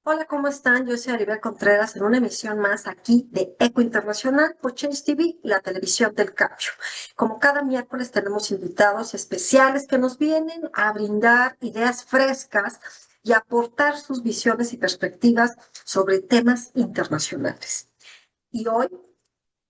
Hola, ¿cómo están? Yo soy Aribel Contreras en una emisión más aquí de Eco Internacional por Change TV, la televisión del cambio. Como cada miércoles tenemos invitados especiales que nos vienen a brindar ideas frescas y aportar sus visiones y perspectivas sobre temas internacionales. Y hoy,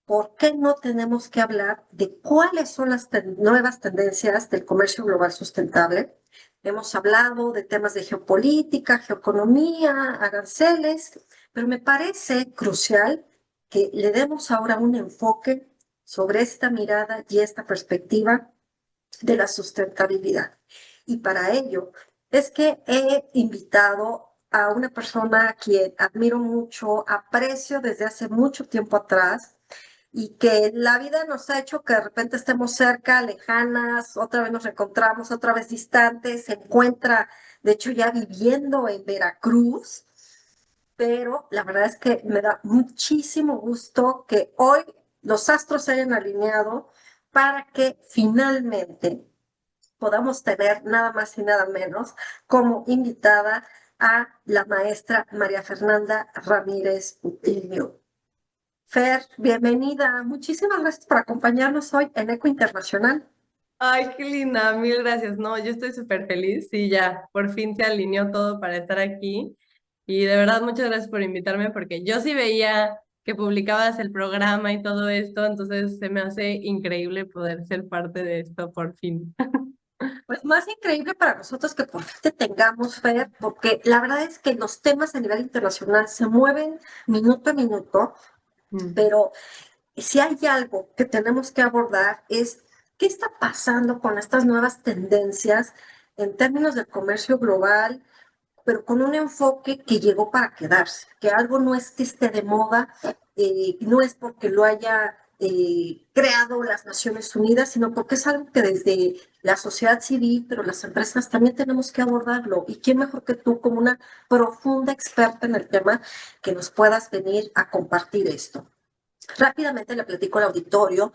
¿por qué no tenemos que hablar de cuáles son las nuevas tendencias del comercio global sustentable? Hemos hablado de temas de geopolítica, geoeconomía, aranceles, pero me parece crucial que le demos ahora un enfoque sobre esta mirada y esta perspectiva de la sustentabilidad. Y para ello es que he invitado a una persona a quien admiro mucho, aprecio desde hace mucho tiempo atrás, y que la vida nos ha hecho que de repente estemos cerca, lejanas, otra vez nos reencontramos, otra vez distantes, se encuentra, de hecho, ya viviendo en Veracruz, pero la verdad es que me da muchísimo gusto que hoy los astros se hayan alineado para que finalmente podamos tener nada más y nada menos como invitada a la maestra María Fernanda Ramírez Utilio. Fer, bienvenida. Muchísimas gracias por acompañarnos hoy en Eco Internacional. Ay, qué linda, mil gracias. No, yo estoy súper feliz y ya, por fin se alineó todo para estar aquí. Y de verdad, muchas gracias por invitarme porque yo sí veía que publicabas el programa y todo esto, entonces se me hace increíble poder ser parte de esto por fin. Pues más increíble para nosotros que por fin te tengamos, Fer, porque la verdad es que los temas a nivel internacional se mueven minuto a minuto, Mm. pero si hay algo que tenemos que abordar es qué está pasando con estas nuevas tendencias en términos del comercio global, pero con un enfoque que llegó para quedarse, que algo no es que esté de moda, no es porque lo haya creado las Naciones Unidas, sino porque es algo que desde la sociedad civil, pero las empresas también tenemos que abordarlo. ¿Y quién mejor que tú, como una profunda experta en el tema, que nos puedas venir a compartir esto? Rápidamente le platico al auditorio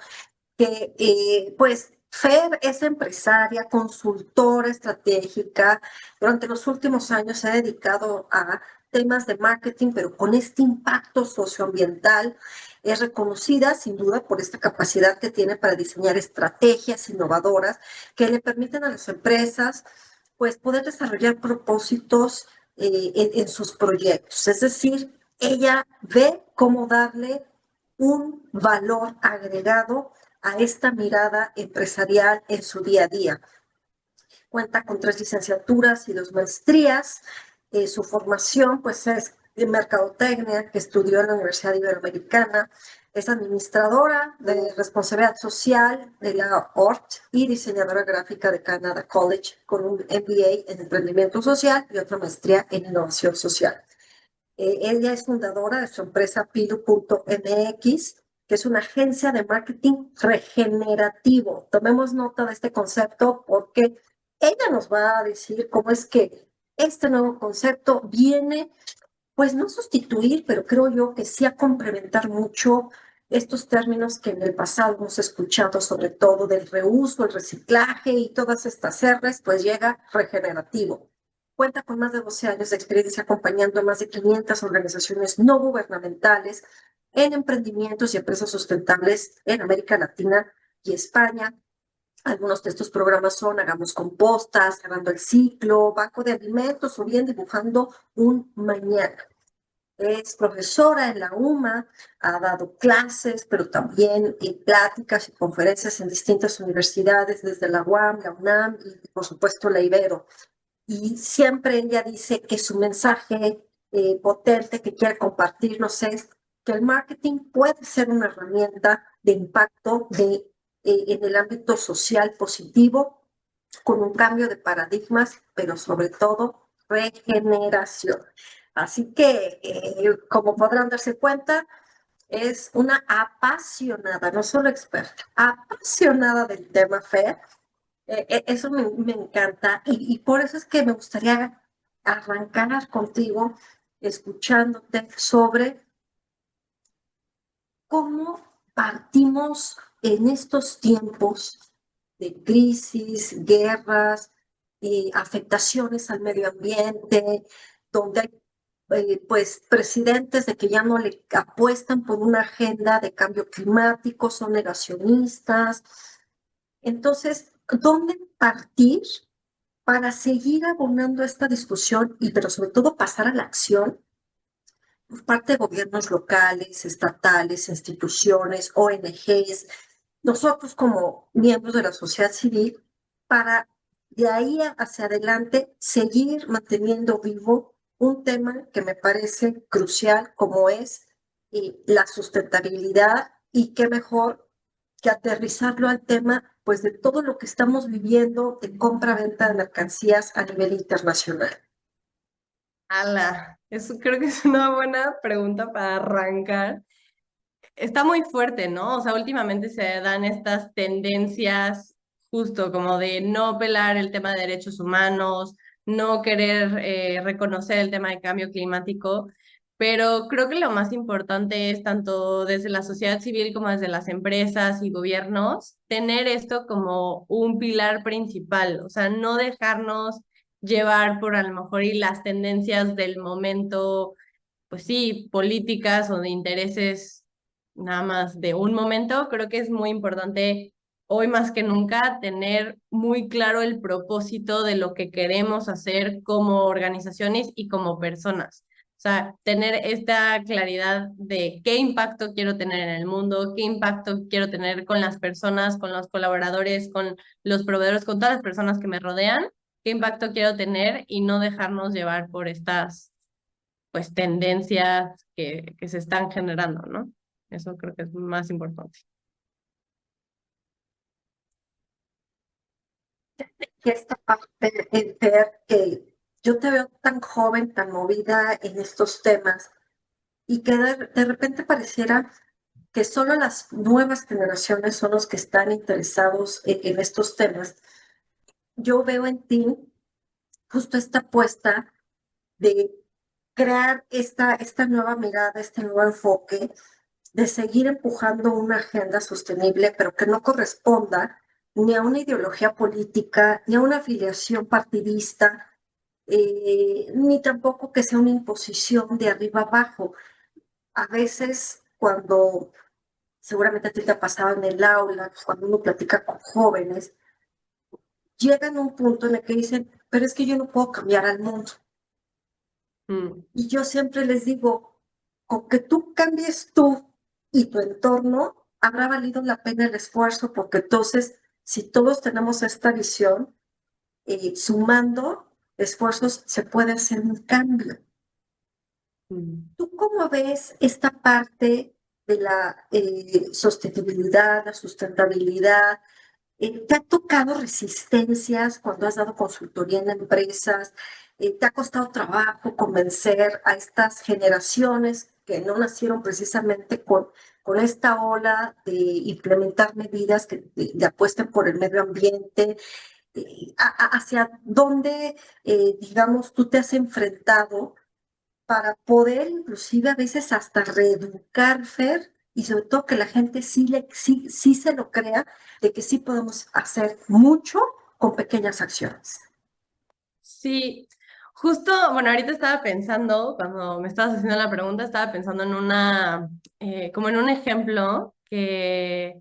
que pues Fer es empresaria, consultora estratégica. Durante los últimos años se ha dedicado a temas de marketing, pero con este impacto socioambiental. Es reconocida sin duda por esta capacidad que tiene para diseñar estrategias innovadoras que le permiten a las empresas pues poder desarrollar propósitos en sus proyectos. Es decir, ella ve cómo darle un valor agregado a esta mirada empresarial en su día a día. Cuenta con 3 licenciaturas y 2 maestrías. Su formación pues es de mercadotecnia, que estudió en la Universidad Iberoamericana. Es administradora de responsabilidad social de la ORT y diseñadora gráfica de Canada College, con un MBA en emprendimiento social y otra maestría en innovación social. Ella es fundadora de su empresa Pilu.mx, que es una agencia de marketing regenerativo. Tomemos nota de este concepto porque ella nos va a decir cómo es que este nuevo concepto viene, pues no sustituir, pero creo yo que sí a complementar mucho estos términos que en el pasado hemos escuchado, sobre todo del reuso, el reciclaje y todas estas R's, pues llega regenerativo. Cuenta con más de 12 años de experiencia acompañando a más de 500 organizaciones no gubernamentales en emprendimientos y empresas sustentables en América Latina y España. Algunos de estos programas son Hagamos Compostas, Cerrando el Ciclo, Banco de Alimentos o bien Dibujando un Mañana. Es profesora en la UMA, ha dado clases, pero también pláticas y conferencias en distintas universidades, desde la UAM, la UNAM y por supuesto la Ibero. Y siempre ella dice que su mensaje potente que quiere compartirnos es que el marketing puede ser una herramienta de impacto en el ámbito social positivo, con un cambio de paradigmas, pero sobre todo regeneración. Así que, como podrán darse cuenta, es una apasionada, no solo experta, apasionada del tema FED. Eso me encanta y por eso es que me gustaría arrancar contigo escuchándote sobre cómo partimos en estos tiempos de crisis, guerras, afectaciones al medio ambiente, donde hay pues presidentes de que ya no le apuestan por una agenda de cambio climático, son negacionistas. Entonces, ¿dónde partir para seguir abonando esta discusión y, pero sobre todo, pasar a la acción por parte de gobiernos locales, estatales, instituciones, ONGs, nosotros como miembros de la sociedad civil, para de ahí hacia adelante seguir manteniendo vivo un tema que me parece crucial como es la sustentabilidad y qué mejor que aterrizarlo al tema pues de todo lo que estamos viviendo de compra-venta de mercancías a nivel internacional. Ala, eso creo que es una buena pregunta para arrancar. Está muy fuerte, ¿no? O sea, últimamente se dan estas tendencias justo como de no pelar el tema de derechos humanos, no querer reconocer el tema de cambio climático, pero creo que lo más importante es tanto desde la sociedad civil como desde las empresas y gobiernos, tener esto como un pilar principal, o sea, no dejarnos llevar por a lo mejor y las tendencias del momento, pues sí, políticas o de intereses nada más de un momento. Creo que es muy importante hoy más que nunca tener muy claro el propósito de lo que queremos hacer como organizaciones y como personas. O sea, tener esta claridad de qué impacto quiero tener en el mundo, qué impacto quiero tener con las personas, con los colaboradores, con los proveedores, con todas las personas que me rodean, qué impacto quiero tener y no dejarnos llevar por estas pues tendencias que se están generando, ¿no? Eso creo que es más importante. Que esta parte de ver que yo te veo tan joven, tan movida en estos temas y que de repente pareciera que solo las nuevas generaciones son los que están interesados en estos temas. Yo veo en ti justo esta apuesta de crear esta nueva mirada, este nuevo enfoque, de seguir empujando una agenda sostenible, pero que no corresponda ni a una ideología política, ni a una afiliación partidista, ni tampoco que sea una imposición de arriba abajo. A veces, cuando seguramente a ti te ha pasado en el aula, cuando uno platica con jóvenes, llegan a un punto en el que dicen, pero es que yo no puedo cambiar al mundo. Mm, Y yo siempre les digo, con que tú cambies tú y tu entorno, habrá valido la pena el esfuerzo, porque entonces, si todos tenemos esta visión, sumando esfuerzos, se puede hacer un cambio. mm. ¿Tú cómo ves esta parte de la sostenibilidad, la sustentabilidad? ¿Te ha tocado resistencias cuando has dado consultoría en empresas? ¿Te ha costado trabajo convencer a estas generaciones que no nacieron precisamente con esta ola de implementar medidas que de apuesten por el medio ambiente? ¿Hacia dónde, digamos, tú te has enfrentado para poder inclusive a veces hasta reeducar, Fer, y sobre todo que la gente sí se lo crea de que sí podemos hacer mucho con pequeñas acciones? Sí, justo, bueno, ahorita estaba pensando, cuando me estabas haciendo la pregunta, estaba pensando en como en un ejemplo que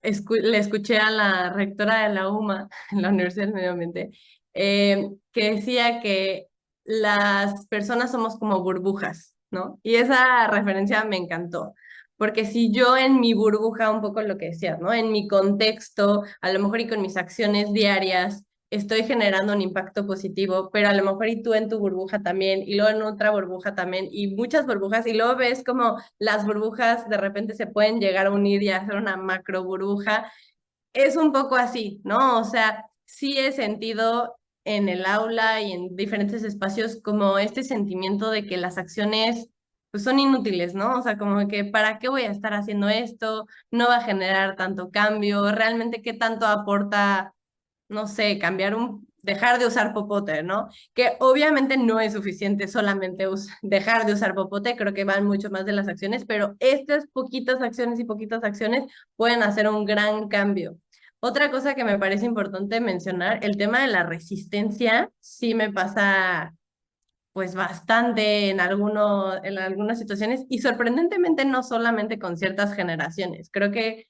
le escuché a la rectora de la UMA, en la Universidad del Medio Ambiente, que decía que las personas somos como burbujas, ¿no? Y esa referencia me encantó, porque si yo en mi burbuja, un poco lo que decías, ¿no? En mi contexto, a lo mejor y con mis acciones diarias, estoy generando un impacto positivo, pero a lo mejor y tú en tu burbuja también, y luego en otra burbuja también, y muchas burbujas, y luego ves como las burbujas de repente se pueden llegar a unir y hacer una macro burbuja. Es un poco así, ¿no? O sea, sí he sentido en el aula y en diferentes espacios como este sentimiento de que las acciones pues son inútiles, ¿no? O sea, como que ¿para qué voy a estar haciendo esto? No va a generar tanto cambio, realmente qué tanto aporta, no sé, dejar de usar popote, ¿no? Que obviamente no es suficiente solamente dejar de usar popote, creo que van mucho más de las acciones, pero estas poquitas acciones y poquitas acciones pueden hacer un gran cambio. Otra cosa que me parece importante mencionar, el tema de la resistencia, sí me pasa pues bastante en algunas situaciones y sorprendentemente no solamente con ciertas generaciones. Creo que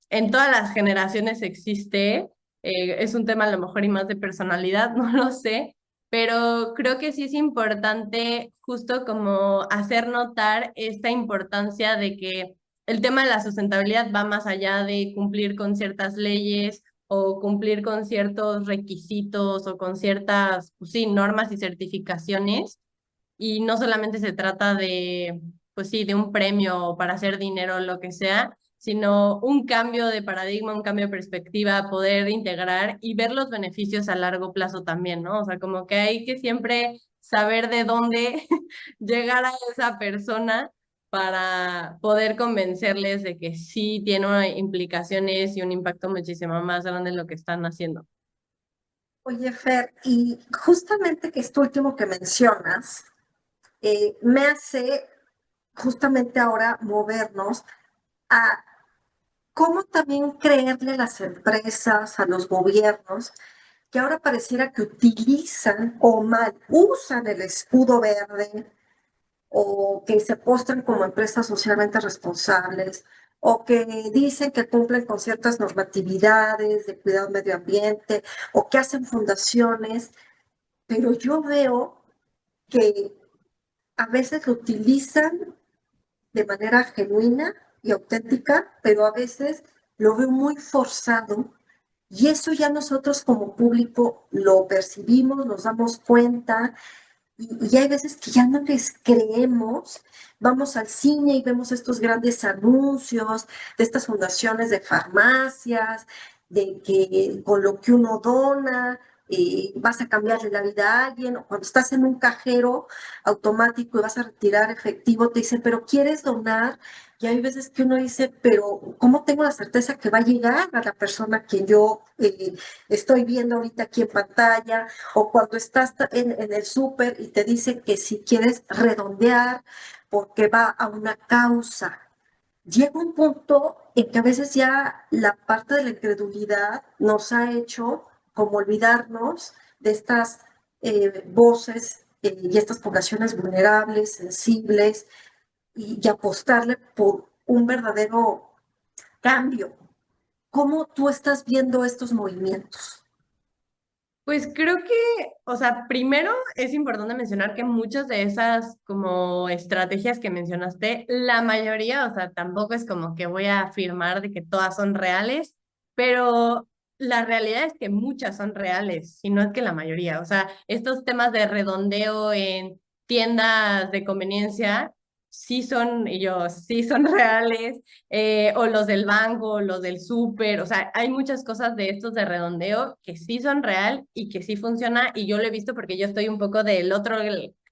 en todas las generaciones existe, es un tema a lo mejor y más de personalidad, no lo sé, pero creo que sí es importante justo como hacer notar esta importancia de que el tema de la sustentabilidad va más allá de cumplir con ciertas leyes o cumplir con ciertos requisitos o con ciertas, pues sí, normas y certificaciones. Y no solamente se trata de, pues sí, de un premio para hacer dinero o lo que sea, sino un cambio de paradigma, un cambio de perspectiva, poder integrar y ver los beneficios a largo plazo también, ¿no? O sea, como que hay que siempre saber de dónde llegar a esa persona para poder convencerles de que sí tiene implicaciones y un impacto muchísimo más grande en lo que están haciendo. Oye, Fer, y justamente que esto último que mencionas, me hace justamente ahora movernos a cómo también creerle a las empresas, a los gobiernos, que ahora pareciera que utilizan o mal usan el escudo verde o que se postran como empresas socialmente responsables o que dicen que cumplen con ciertas normatividades de cuidado del medio ambiente o que hacen fundaciones, pero yo veo que a veces lo utilizan de manera genuina y auténtica, pero a veces lo veo muy forzado y eso ya nosotros como público lo percibimos, nos damos cuenta y hay veces que ya no les creemos. Vamos al cine y vemos estos grandes anuncios de estas fundaciones de farmacias, de que con lo que uno dona vas a cambiarle la vida a alguien, o cuando estás en un cajero automático y vas a retirar efectivo, te dicen, pero ¿quieres donar? Y hay veces que uno dice, pero ¿cómo tengo la certeza que va a llegar a la persona que yo estoy viendo ahorita aquí en pantalla? O cuando estás en el súper y te dicen que si quieres redondear porque va a una causa. Llega un punto en que a veces ya la parte de la incredulidad nos ha hecho como olvidarnos de estas voces y estas poblaciones vulnerables, sensibles, y apostarle por un verdadero cambio. ¿Cómo tú estás viendo estos movimientos? Pues creo que, o sea, primero es importante mencionar que muchas de esas como estrategias que mencionaste, la mayoría, o sea, tampoco es como que voy a afirmar de que todas son reales, pero la realidad es que muchas son reales, y no es que la mayoría. O sea, estos temas de redondeo en tiendas de conveniencia sí son, y yo, sí son reales, o los del banco, los del súper, o sea, hay muchas cosas de estos de redondeo que sí son real y que sí funciona y yo lo he visto porque yo estoy un poco del otro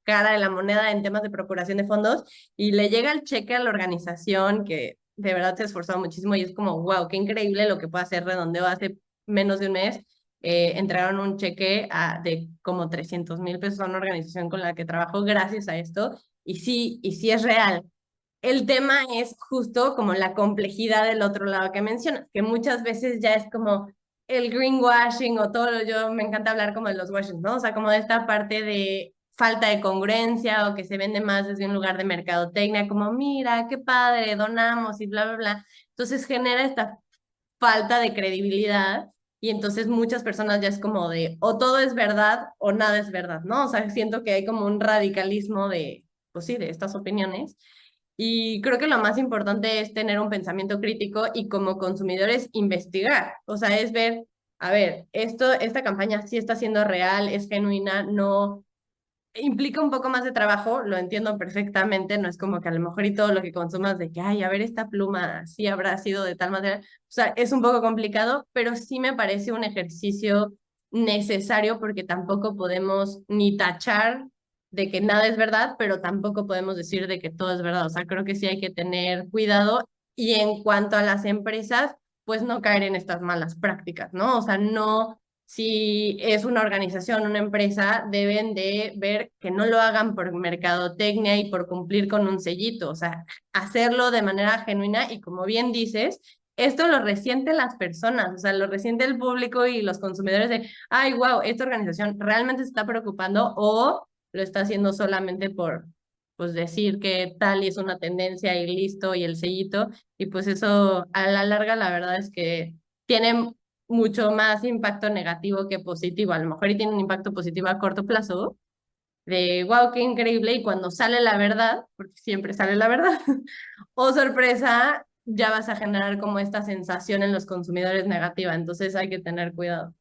cara de la moneda en temas de procuración de fondos y le llega el cheque a la organización que de verdad se ha esforzado muchísimo y es como, wow, qué increíble lo que puede hacer redondeo. Hace menos de un mes entregaron un cheque de como 300,000 pesos a una organización con la que trabajo gracias a esto y sí es real. El tema es justo como la complejidad del otro lado que mencionas, que muchas veces ya es como el greenwashing o todo, yo me encanta hablar como de los washing, ¿no? O sea, como de esta parte de falta de congruencia o que se vende más desde un lugar de mercadotecnia, como mira, qué padre, donamos y bla, bla, bla. Entonces genera esta falta de credibilidad y entonces muchas personas ya es como de o todo es verdad o nada es verdad, ¿no? O sea, siento que hay como un radicalismo de, pues sí, de estas opiniones. Y creo que lo más importante es tener un pensamiento crítico y como consumidores investigar. O sea, es ver, a ver, esta campaña sí está siendo real, es genuina, no implica un poco más de trabajo, lo entiendo perfectamente, no es como que a lo mejor y todo lo que consumas de que, ay, a ver, esta pluma sí habrá sido de tal manera, o sea, es un poco complicado, pero sí me parece un ejercicio necesario porque tampoco podemos ni tachar de que nada es verdad, pero tampoco podemos decir de que todo es verdad, o sea, creo que sí hay que tener cuidado y en cuanto a las empresas, pues no caer en estas malas prácticas, ¿no? O sea, no si es una organización, una empresa, deben de ver que no lo hagan por mercadotecnia y por cumplir con un sellito, o sea, hacerlo de manera genuina y como bien dices, esto lo resienten las personas, o sea, lo resiente el público y los consumidores de, ay, wow, esta organización realmente se está preocupando o lo está haciendo solamente por, pues, decir que tal y es una tendencia y listo, y el sellito, y pues eso a la larga la verdad es que tiene mucho más impacto negativo que positivo, a lo mejor y tiene un impacto positivo a corto plazo, de wow, qué increíble, y cuando sale la verdad, porque siempre sale la verdad, oh sorpresa, ya vas a generar como esta sensación en los consumidores negativa, entonces hay que tener cuidado.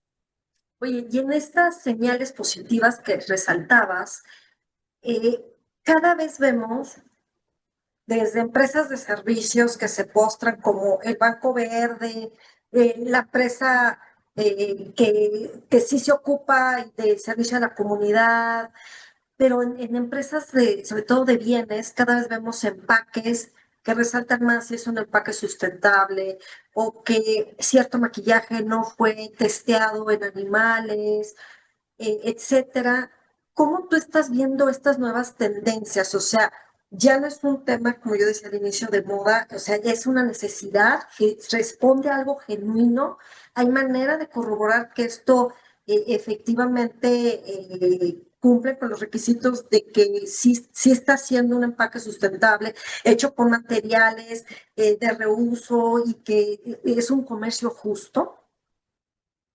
Oye, y en estas señales positivas que resaltabas, eh, cada vez vemos desde empresas de servicios que se postran como el Banco Verde, la empresa que sí se ocupa de servicio a la comunidad, pero en empresas sobre todo de bienes, cada vez vemos empaques que resaltan más si es un empaque sustentable o que cierto maquillaje no fue testeado en animales, etcétera. ¿Cómo tú estás viendo estas nuevas tendencias? O sea, ya no es un tema, como yo decía al inicio, de moda, o sea, ya es una necesidad que responde a algo genuino. Hay manera de corroborar que esto efectivamente cumple con los requisitos de que sí está siendo un empaque sustentable, hecho con materiales de reuso y que es un comercio justo.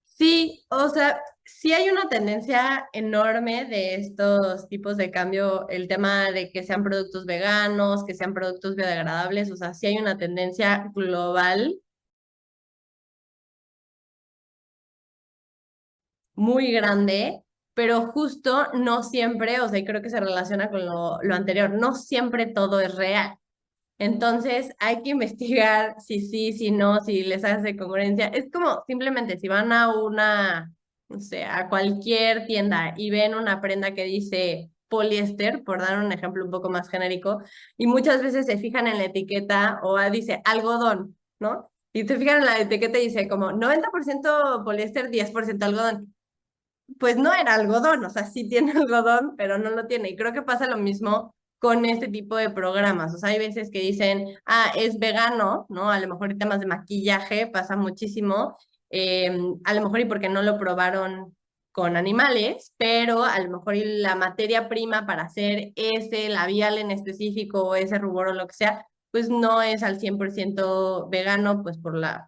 Sí, o sea, sí hay una tendencia enorme de estos tipos de cambio, el tema de que sean productos veganos, que sean productos biodegradables, o sea, sí hay una tendencia global muy grande, pero justo no siempre, o sea, y creo que se relaciona con lo anterior, no siempre todo es real. Entonces hay que investigar si sí, si no, si les hace congruencia. Es como simplemente si van a una, no sé, a cualquier tienda y ven una prenda que dice poliéster, por dar un ejemplo un poco más genérico, y muchas veces se fijan en la etiqueta o dice algodón, ¿no? Y te fijan en la etiqueta y dice como 90% poliéster, 10% algodón. Pues no era algodón, o sea, sí tiene algodón, pero no lo tiene. Y creo que pasa lo mismo con este tipo de programas. O sea, hay veces que dicen, ah, es vegano, ¿no? A lo mejor en temas de maquillaje pasa muchísimo. A lo mejor y porque no lo probaron con animales, pero a lo mejor y la materia prima para hacer ese labial en específico o ese rubor o lo que sea, pues no es al 100% vegano, pues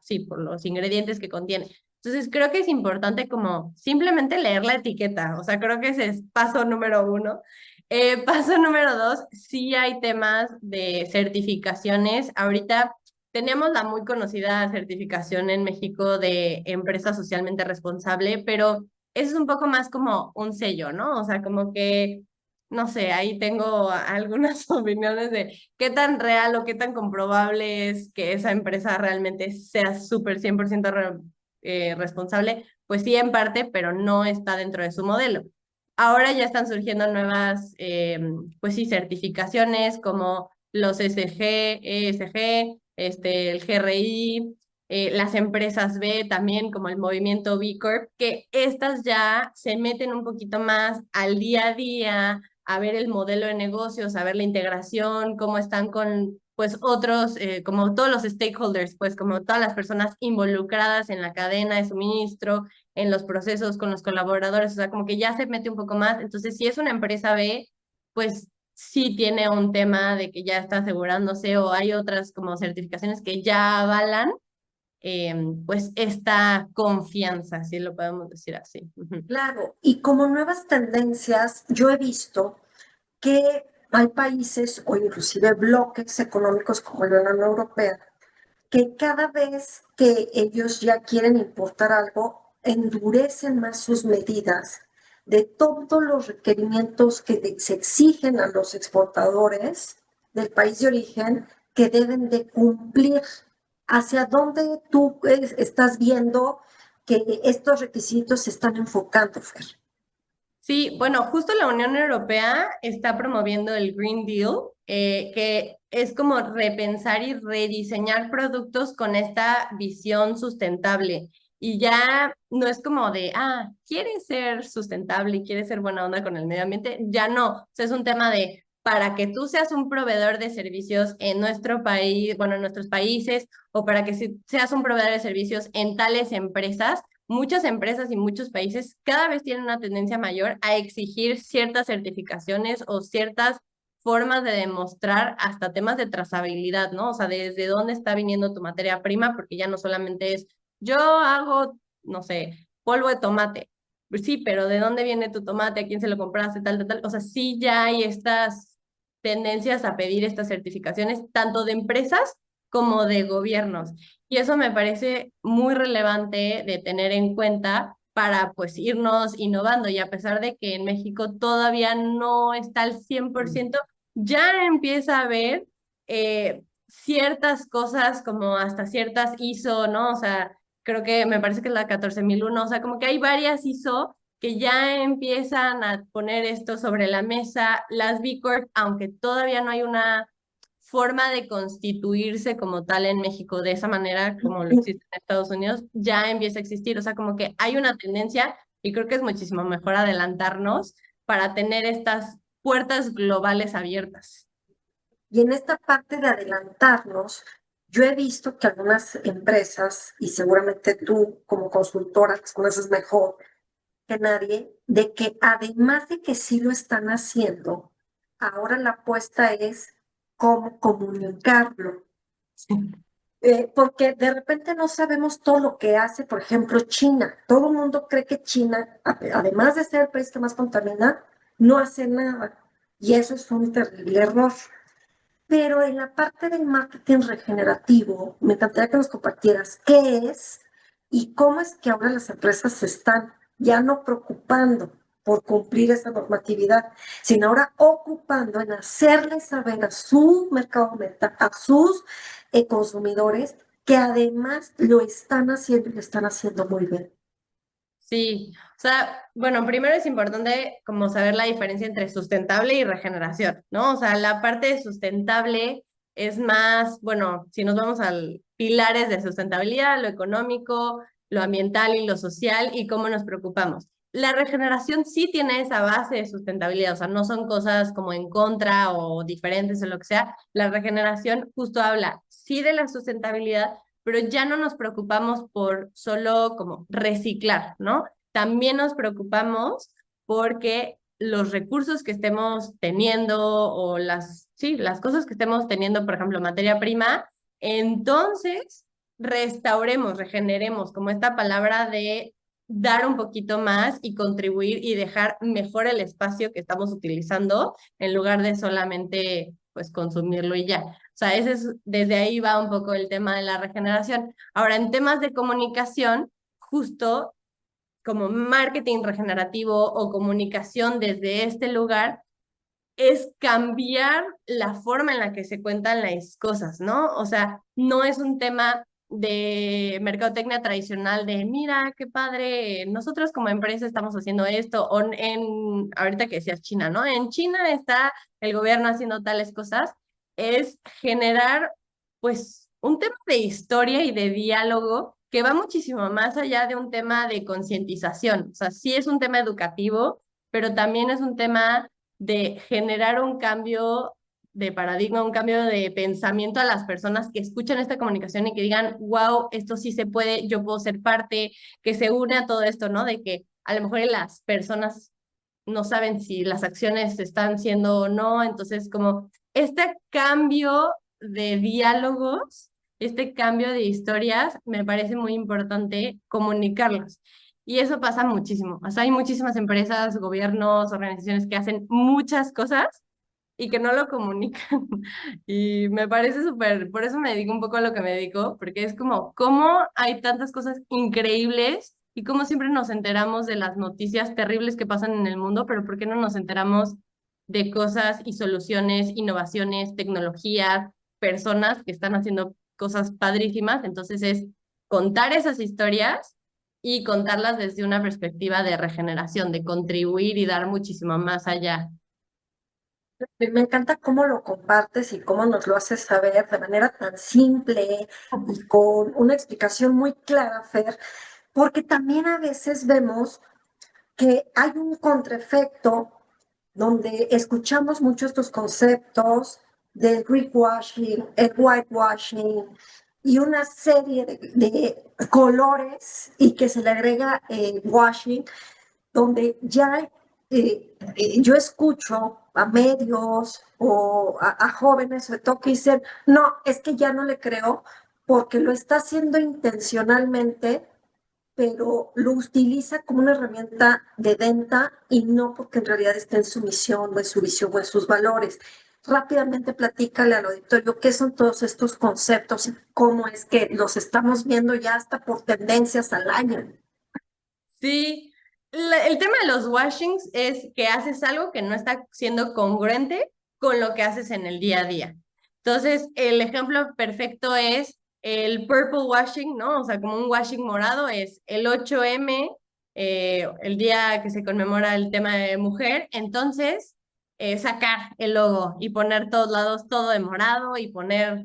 sí, por los ingredientes que contiene. Entonces creo que es importante como simplemente leer la etiqueta, o sea, creo que ese es paso número uno. Paso número dos, sí hay temas de certificaciones. Ahorita tenemos la muy conocida certificación en México de empresa socialmente responsable, pero eso es un poco más como un sello, ¿no? O sea, como que, no sé, ahí tengo algunas opiniones de qué tan real o qué tan comprobable es que esa empresa realmente sea súper 100% responsable, pues sí en parte, pero no está dentro de su modelo. Ahora ya están surgiendo nuevas, pues sí, certificaciones como los SG, ESG, el GRI, las empresas B también, como el movimiento B Corp, que estas ya se meten un poquito más al día a día, a ver el modelo de negocios, a ver la integración, cómo están con pues otros, como todos los stakeholders, pues como todas las personas involucradas en la cadena de suministro, en los procesos con los colaboradores, o sea, como que ya se mete un poco más. Entonces, si es una empresa B, pues sí tiene un tema de que ya está asegurándose o hay otras como certificaciones que ya avalan, pues esta confianza, si lo podemos decir así. Claro, y como nuevas tendencias, yo he visto que hay países o inclusive bloques económicos como la Unión Europea que cada vez que ellos ya quieren importar algo, endurecen más sus medidas de todos los requerimientos que se exigen a los exportadores del país de origen que deben de cumplir. ¿Hacia dónde tú estás viendo que estos requisitos se están enfocando, Fer? Sí, bueno, justo la Unión Europea está promoviendo el Green Deal, que es como repensar y rediseñar productos con esta visión sustentable. Y ya no es como de, quieres ser sustentable y quieres ser buena onda con el medio ambiente, ya no. O sea, es un tema de, para que tú seas un proveedor de servicios en nuestro país, bueno, en nuestros países, o para que seas un proveedor de servicios en tales empresas, muchas empresas y muchos países cada vez tienen una tendencia mayor a exigir ciertas certificaciones o ciertas formas de demostrar hasta temas de trazabilidad, ¿no? O sea, desde dónde está viniendo tu materia prima, porque ya no solamente es, yo hago, no sé, polvo de tomate. Pues sí, pero ¿de dónde viene tu tomate? ¿A quién se lo compraste? Tal, tal, tal. O sea, sí ya hay estas tendencias a pedir estas certificaciones, tanto de empresas como de gobiernos. Y eso me parece muy relevante de tener en cuenta para pues irnos innovando. Y a pesar de que en México todavía no está al 100%, ya empieza a haber ciertas cosas como hasta ciertas ISO, ¿no? O sea, creo que me parece que es la 14001, o sea, como que hay varias ISO que ya empiezan a poner esto sobre la mesa. Las B Corp, aunque todavía no hay una forma de constituirse como tal en México de esa manera como lo existe en Estados Unidos, ya empieza a existir. O sea, como que hay una tendencia y creo que es muchísimo mejor adelantarnos para tener estas puertas globales abiertas. Y en esta parte de adelantarnos, yo he visto que algunas empresas, y seguramente tú como consultora las conoces mejor que nadie, de que además de que sí lo están haciendo, ahora la apuesta es cómo comunicarlo. Porque de repente no sabemos todo lo que hace, por ejemplo, China. Todo el mundo cree que China, además de ser el país que más contamina, no hace nada. Y eso es un terrible error. Pero en la parte del marketing regenerativo, me encantaría que nos compartieras qué es y cómo es que ahora las empresas se están ya no preocupando por cumplir esa normatividad, sino ahora ocupando en hacerles saber a su mercado meta, a sus consumidores, que además lo están haciendo y lo están haciendo muy bien. Sí, o sea, bueno, primero es importante como saber la diferencia entre sustentable y regeneración, ¿no? O sea, la parte sustentable es más, bueno, si nos vamos al pilares de sustentabilidad, lo económico, lo ambiental y lo social y cómo nos preocupamos. La regeneración sí tiene esa base de sustentabilidad, o sea, no son cosas como en contra o diferentes o lo que sea. La regeneración justo habla sí de la sustentabilidad, pero ya no nos preocupamos por solo como reciclar, ¿no? También nos preocupamos porque los recursos que estemos teniendo o sí, las cosas que estemos teniendo, por ejemplo, materia prima, entonces restauremos, regeneremos, como esta palabra de dar un poquito más y contribuir y dejar mejor el espacio que estamos utilizando en lugar de solamente pues consumirlo y ya. O sea, desde ahí va un poco el tema de la regeneración. Ahora, en temas de comunicación, justo como marketing regenerativo o comunicación desde este lugar, es cambiar la forma en la que se cuentan las cosas, ¿no? O sea, no es un tema de mercadotecnia tradicional de, mira, qué padre, nosotros como empresa estamos haciendo esto, o ahorita que decías China, ¿no? En China está el gobierno haciendo tales cosas, es generar, pues, un tema de historia y de diálogo que va muchísimo más allá de un tema de concientización. O sea, sí es un tema educativo, pero también es un tema de generar un cambio de paradigma, un cambio de pensamiento a las personas que escuchan esta comunicación y que digan, wow, esto sí se puede, yo puedo ser parte, que se une a todo esto, ¿no? De que a lo mejor las personas no saben si las acciones están siendo o no, entonces como este cambio de diálogos, este cambio de historias, me parece muy importante comunicarlos. Y eso pasa muchísimo. O sea, hay muchísimas empresas, gobiernos, organizaciones que hacen muchas cosas y que no lo comunican. Y me parece súper, por eso me dedico un poco a lo que me dedico, porque es como, ¿cómo hay tantas cosas increíbles y cómo siempre nos enteramos de las noticias terribles que pasan en el mundo, pero por qué no nos enteramos de cosas y soluciones, innovaciones, tecnologías, personas que están haciendo cosas padrísimas? Entonces es contar esas historias y contarlas desde una perspectiva de regeneración, de contribuir y dar muchísimo más allá. Me encanta cómo lo compartes y cómo nos lo haces saber de manera tan simple y con una explicación muy clara, Fer, porque también a veces vemos que hay un contraefecto donde escuchamos mucho estos conceptos del greenwashing, el whitewashing, y una serie de colores y que se le agrega washing, donde ya yo escucho a medios o a jóvenes, sobre todo, que dicen, no, es que ya no le creo porque lo está haciendo intencionalmente, pero lo utiliza como una herramienta de venta y no porque en realidad esté en su misión o en su visión o en sus valores. Rápidamente platícale al auditorio qué son todos estos conceptos y cómo es que los estamos viendo ya hasta por tendencias al año. Sí, el tema de los washings es que haces algo que no está siendo congruente con lo que haces en el día a día. Entonces, el ejemplo perfecto es el purple washing, ¿no? O sea, como un washing morado es el 8M, el día que se conmemora el tema de mujer. Entonces, sacar el logo y poner todos lados todo de morado y poner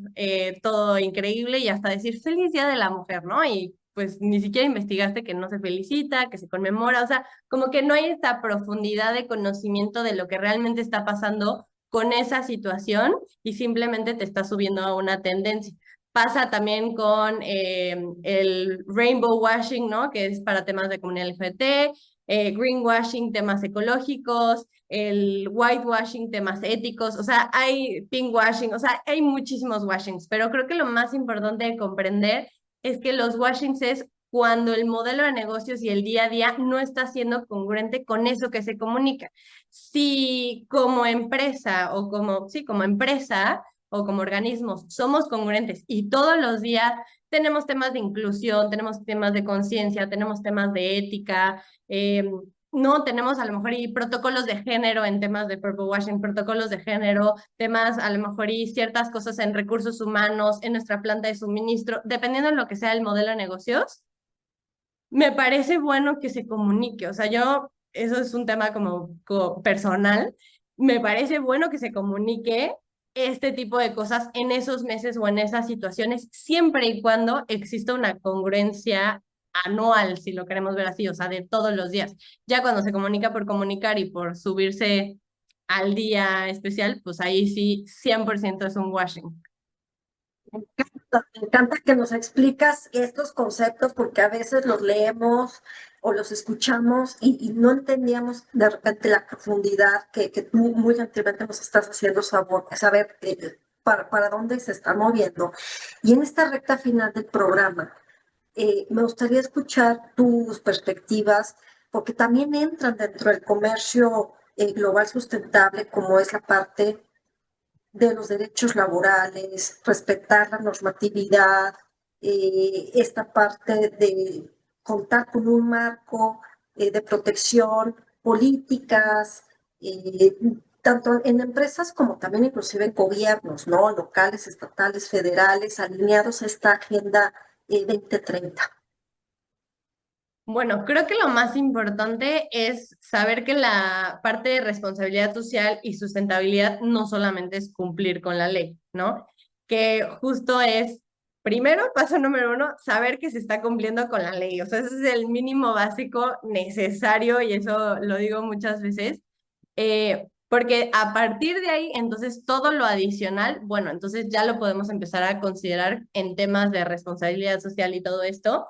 todo increíble y hasta decir feliz día de la mujer, ¿no? Y pues ni siquiera investigaste que no se felicita, que se conmemora, o sea, como que no hay esta profundidad de conocimiento de lo que realmente está pasando con esa situación y simplemente te está subiendo a una tendencia. Pasa también con el rainbow washing, ¿no? Que es para temas de comunidad LGBT, greenwashing, temas ecológicos, el whitewashing, temas éticos, o sea, hay pinkwashing, o sea, hay muchísimos washings, pero creo que lo más importante de comprender es que los washings es cuando el modelo de negocios y el día a día no está siendo congruente con eso que se comunica. Si como empresa o como, sí, como empresa o como organismos somos congruentes y todos los días tenemos temas de inclusión, tenemos temas de conciencia, tenemos temas de ética, no tenemos a lo mejor y protocolos de género en temas de purple washing, protocolos de género, temas a lo mejor y ciertas cosas en recursos humanos, en nuestra planta de suministro, dependiendo de lo que sea el modelo de negocios, me parece bueno que se comunique. O sea, yo, eso es un tema como personal, me parece bueno que se comunique este tipo de cosas en esos meses o en esas situaciones, siempre y cuando exista una congruencia anual, si lo queremos ver así, o sea, de todos los días. Ya cuando se comunica por comunicar y por subirse al día especial, pues ahí sí, 100% es un washing. Me encanta que nos explicas estos conceptos porque a veces los leemos o los escuchamos y no entendíamos de repente la profundidad que tú muy gentilmente nos estás haciendo saber para dónde se está moviendo. Y en esta recta final del programa, me gustaría escuchar tus perspectivas porque también entran dentro del comercio global sustentable, como es la parte de los derechos laborales, respetar la normatividad, esta parte de contar con un marco de protección, políticas, eh, tanto en empresas como también inclusive en gobiernos, ¿no? Locales, estatales, federales, alineados a esta Agenda 2030. Bueno, creo que lo más importante es saber que la parte de responsabilidad social y sustentabilidad no solamente es cumplir con la ley, ¿no? Que justo es, primero, paso número uno, saber que se está cumpliendo con la ley. O sea, ese es el mínimo básico necesario y eso lo digo muchas veces. Porque a partir de ahí, entonces todo lo adicional, bueno, entonces ya lo podemos empezar a considerar en temas de responsabilidad social y todo esto.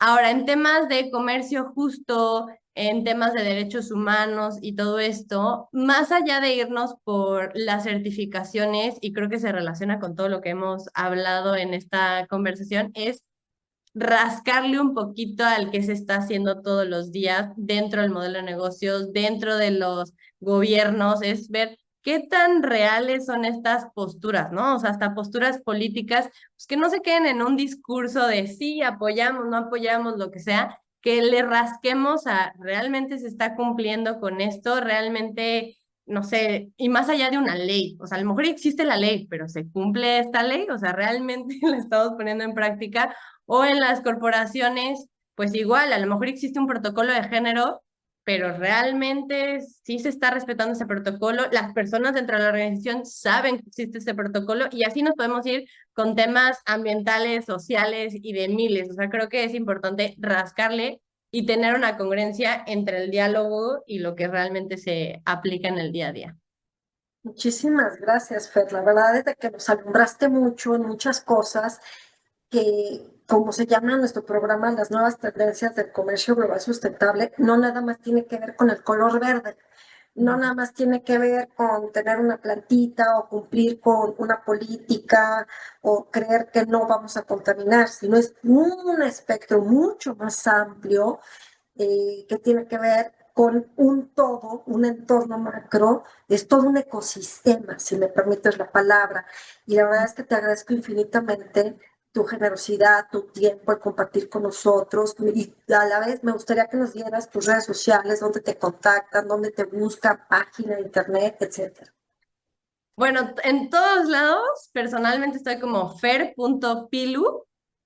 Ahora, en temas de comercio justo, en temas de derechos humanos y todo esto, más allá de irnos por las certificaciones, y creo que se relaciona con todo lo que hemos hablado en esta conversación, es rascarle un poquito al que se está haciendo todos los días dentro del modelo de negocios, dentro de los gobiernos, es ver qué tan reales son estas posturas, ¿no? O sea, hasta posturas políticas, pues que no se queden en un discurso de sí, apoyamos, no apoyamos, lo que sea, que le rasquemos a realmente se está cumpliendo con esto, realmente no sé, y más allá de una ley, o sea, a lo mejor existe la ley, pero ¿se cumple esta ley? O sea, ¿realmente la estamos poniendo en práctica? O en las corporaciones, pues igual, a lo mejor existe un protocolo de género, pero realmente sí se está respetando ese protocolo, las personas dentro de la organización saben que existe ese protocolo y así nos podemos ir con temas ambientales, sociales y de miles. O sea, creo que es importante rascarle y tener una congruencia entre el diálogo y lo que realmente se aplica en el día a día. Muchísimas gracias, Fer. La verdad es de que nos alumbraste mucho en muchas cosas. que, como se llama nuestro programa, las nuevas tendencias del comercio global sustentable, no nada más tiene que ver con el color verde, no nada más tiene que ver con tener una plantita o cumplir con una política o creer que no vamos a contaminar, sino es un espectro mucho más amplio que tiene que ver con un todo, un entorno macro, es todo un ecosistema, si me permites la palabra. Y la verdad es que te agradezco infinitamente tu generosidad, tu tiempo, el compartir con nosotros. Y a la vez me gustaría que nos dieras tus redes sociales, dónde te contactan, dónde te buscan, página de internet, etcétera. Bueno, en todos lados, personalmente estoy como fer.pilu,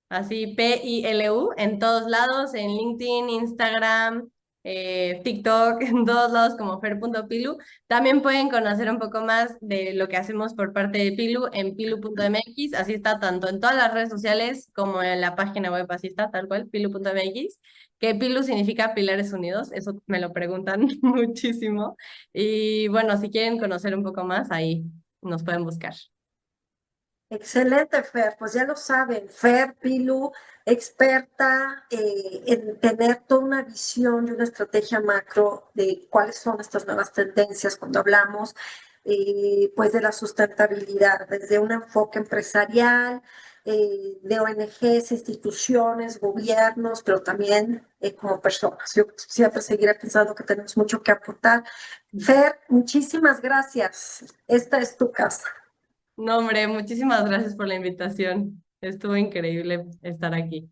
así Pilu, en todos lados, en LinkedIn, Instagram, TikTok, en todos lados como fer.pilu. También pueden conocer un poco más de lo que hacemos por parte de Pilu en pilu.mx, así está tanto en todas las redes sociales como en la página web, así está tal cual, pilu.mx, que Pilu significa Pilares Unidos, eso me lo preguntan muchísimo. Y bueno, si quieren conocer un poco más, ahí nos pueden buscar. Excelente, Fer. Pues ya lo saben, Fer Pilu, experta en tener toda una visión y una estrategia macro de cuáles son estas nuevas tendencias cuando hablamos pues de la sustentabilidad, desde un enfoque empresarial, de ONGs, instituciones, gobiernos, pero también como personas. Yo siempre seguiré pensando que tenemos mucho que aportar. Fer, muchísimas gracias. Esta es tu casa. No, hombre, muchísimas gracias por la invitación. Estuvo increíble estar aquí.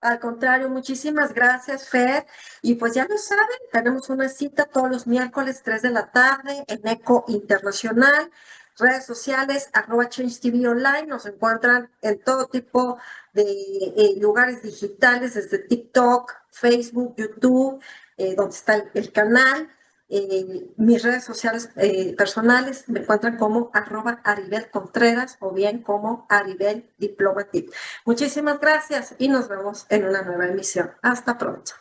Al contrario, muchísimas gracias, Fer. Y pues ya lo saben, tenemos una cita todos los miércoles 3 de la tarde en ECO Internacional. Redes sociales, @Change TV Online. Nos encuentran en todo tipo de lugares digitales, desde TikTok, Facebook, YouTube, donde está el canal. Mis redes sociales personales me encuentran como @Aribel Contreras o bien como Aribel Diplomatic. Muchísimas gracias y nos vemos en una nueva emisión. Hasta pronto.